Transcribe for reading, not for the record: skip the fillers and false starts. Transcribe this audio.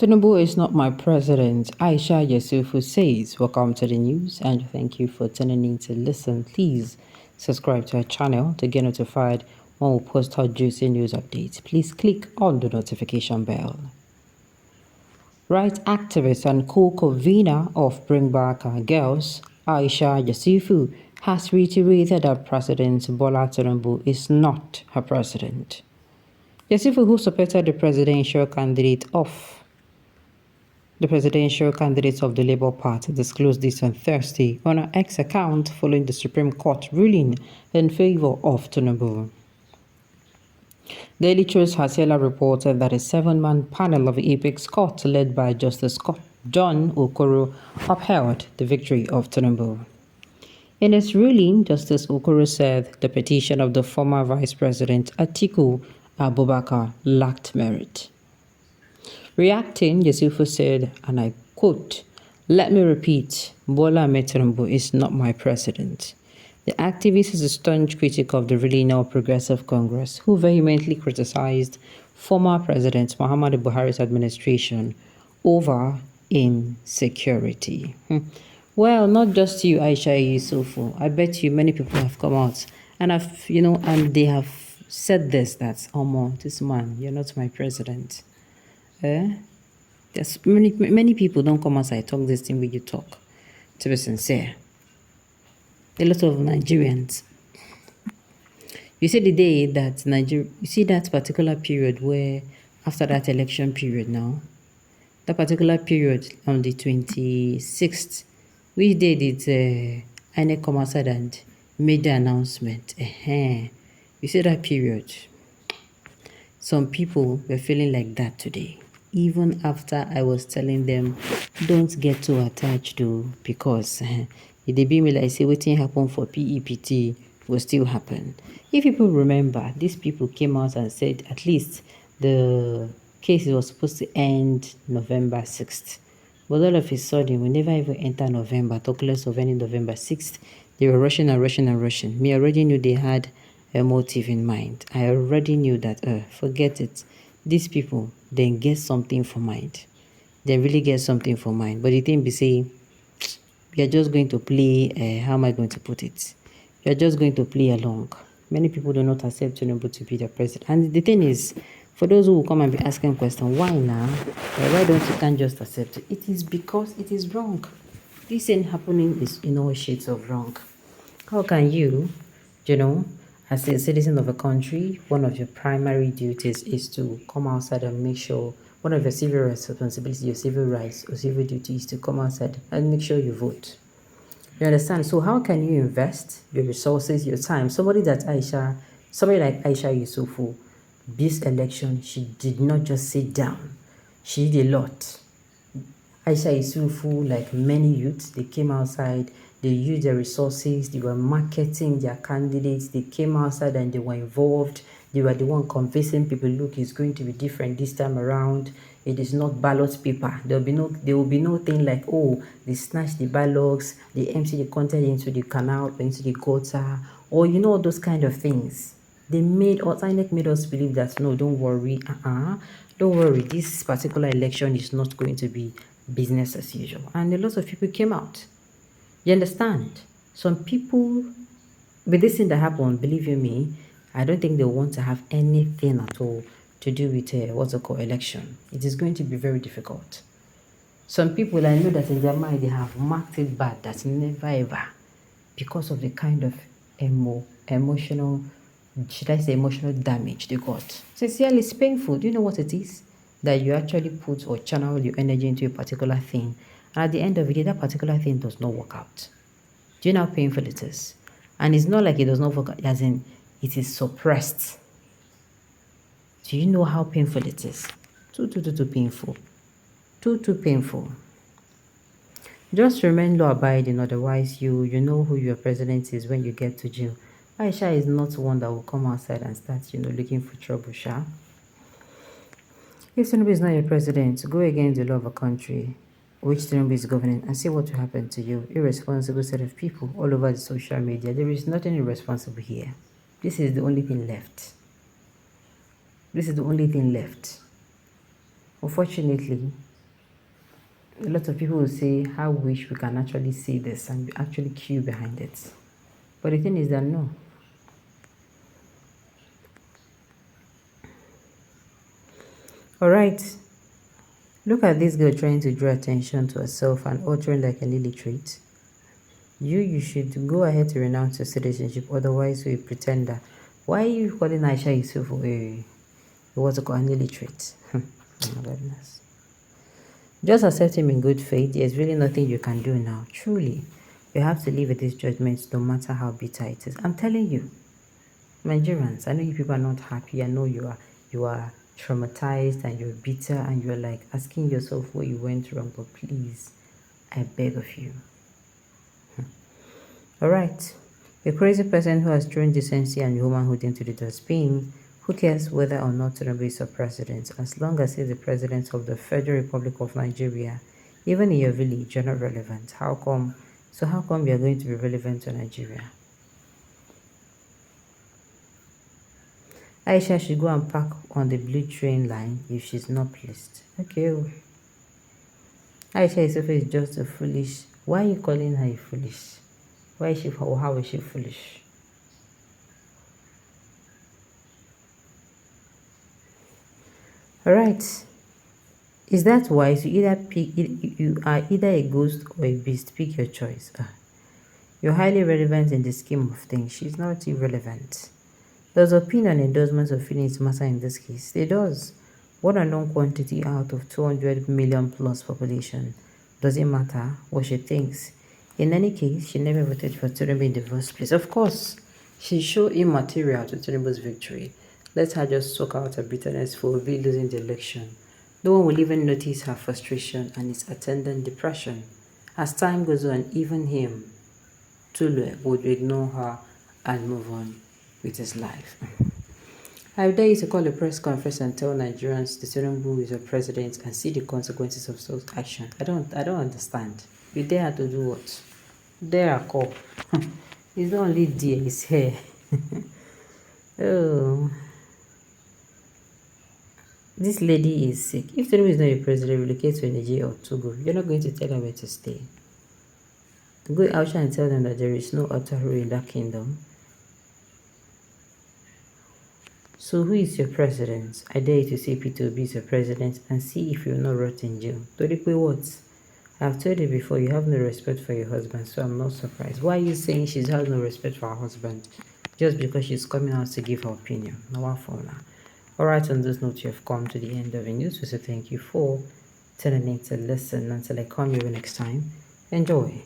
Tinubu is not my president, Aisha Yesufu says. Welcome to the news and thank you for tuning in to listen. Please subscribe to our channel to get notified when we post our juicy news updates. Please click on the notification bell. Rights activist and co-convener of Bring Back Our Girls, Aisha Yesufu, has reiterated that President Bola Tinubu is not her president. Yesufu, who supported the presidential candidate of the Labour Party, disclosed this on Thursday on her X account following the Supreme Court ruling in favor of Tinubu. Daily Trust has earlier reported that a 7-man panel of the Apex Court led by Justice John Okoro upheld the victory of Tinubu. In its ruling, Justice Okoro said the petition of the former Vice President Atiku Abubakar lacked merit. Reacting, Yesufu said, and I quote, "Let me repeat, Bola Tinubu is not my president." The activist is a staunch critic of the ruling of Progressive Congress, who vehemently criticized former President Muhammadu Buhari's administration over insecurity. Well, not just you, Aisha Yesufu. I bet you many people have come out and and they have said that, Omo, this man, you're not my president. There's many people don't come outside talk this thing when you talk, to be sincere. A lot of Nigerians. You see the day that you see that particular period where after that election period now, that particular period on the 26th, which day did INEC come outside and made the announcement? You see that period. Some people were feeling like that today. Even after I was telling them, don't get too attached to, because if they be me like say wetin happen for PEPT will still happen. If people remember, these people came out and said at least the case was supposed to end November 6th. But all of a sudden, we never even enter November, talk less of any November 6th. They were rushing and rushing and rushing. Me already knew they had a motive in mind. I already knew that, forget it. These people, they get something for mind. They really get something for mind. But the thing be say, you're just going to play, how am I going to put it? You're just going to play along. Many people do not accept Tinubu to be the president. And the thing is, for those who will come and be asking questions, why now? Why don't you can't just accept it? It is because it is wrong. This ain't happening is in all shades of wrong. How can you, as a citizen of a country, one of your primary duties is to come outside and make sure, one of your civil responsibilities, your civil rights or civil duty is to come outside and make sure you vote. You understand? So how can you invest your resources, your time? Somebody like Aisha Yesufu, this election, she did not just sit down. She did a lot. Aisha Yesufu, like many youths, they came outside, they used their resources, they were marketing their candidates, they came outside and they were involved. They were the one convincing people, look, it's going to be different this time around. It is not ballot paper. There will be no thing like, oh, they snatch the ballots, they empty the content into the canal or into the gutter, or all those kind of things. INEC made us believe that, no, don't worry, don't worry, this particular election is not going to be business as usual. And a lot of people came out. You understand? Some people, with this thing that happened, believe you me, I don't think they want to have anything at all to do with election. It is going to be very difficult. Some people, I know that in their mind, they have marked it bad, that never ever, because of the kind of emotional damage they got. Sincerely, it's painful. Do you know what it is? That you actually put or channel your energy into a particular thing, and at the end of the day, that particular thing does not work out. Do you know how painful it is? And it's not like it does not work out, as in it is suppressed. Do you know how painful it is? Too painful. Too painful. Just remain law abiding, otherwise you know who your president is when you get to jail. Aisha is not one that will come outside and start, looking for trouble, Sha. If Tinubu is not your president, go against the law of a country which Tinubu is governing and see what will happen to you. Irresponsible set of people all over the social media. There is nothing irresponsible here. This is the only thing left. This is the only thing left. Unfortunately, A lot of people will say, "How wish we can actually see this and actually queue behind it." But the thing is that no. All right. Look at this girl trying to draw attention to herself and uttering like an illiterate. You should go ahead to renounce your citizenship, otherwise you're a pretender. Why are you calling Aisha Yesufu a what's it called, an illiterate? Oh my goodness. Just accept him in good faith. There's really nothing you can do now. Truly, you have to live with this judgment no matter how bitter it is. I'm telling you, Nigerians, I know you people are not happy. I know you are traumatized and you're bitter and you're like asking yourself where you went wrong, but please, I beg of you. Alright. A crazy person who has thrown decency and womanhood into the dustbin. Who cares whether or not Tinubu is a president? As long as he's the president of the Federal Republic of Nigeria, even in your village, you're not relevant. How come? So how come you're going to be relevant to Nigeria? Aisha should go and park on the blue train line if she's not pleased. Okay. Aisha Yesufu is just a foolish. Why are you calling her foolish? Why is she? How is she foolish? All right. Is that wise? You either pick. You are either a ghost or a beast. Pick your choice. You're highly relevant in the scheme of things. She's not irrelevant. Does opinion and endorsements of feelings matter in this case? It does. One unknown quantity out of 200 million plus population. Does it matter what she thinks? In any case, she never voted for Tinubu in the first place. Of course, she showed immaterial to Tinubu's victory. Let her just soak out her bitterness for Obi losing the election. No one will even notice her frustration and its attendant depression. As time goes on, even him, Tulu, would ignore her and move on with his life. I dare you to call a press conference and tell Nigerians the Tinubu is your president and see the consequences of such action. I don't understand. You dare to do what? Dare a call. It's not only there, it's here. Oh. This lady is sick. If Tinubu is not your president, relocate to Nigeria or Togo. You're not going to tell her where to stay. Go out and tell them that there is no utter rule in that kingdom. So who is your president? I dare you to say Peter Obi is your president and see if you're not rot in jail. Toripe what? I've told you before, you have no respect for your husband, so I'm not surprised. Why are you saying she has no respect for her husband? Just because she's coming out to give her opinion. No, Alright, on this note, you have come to the end of the news. So thank you for tuning in to listen. Until I come here next time, enjoy.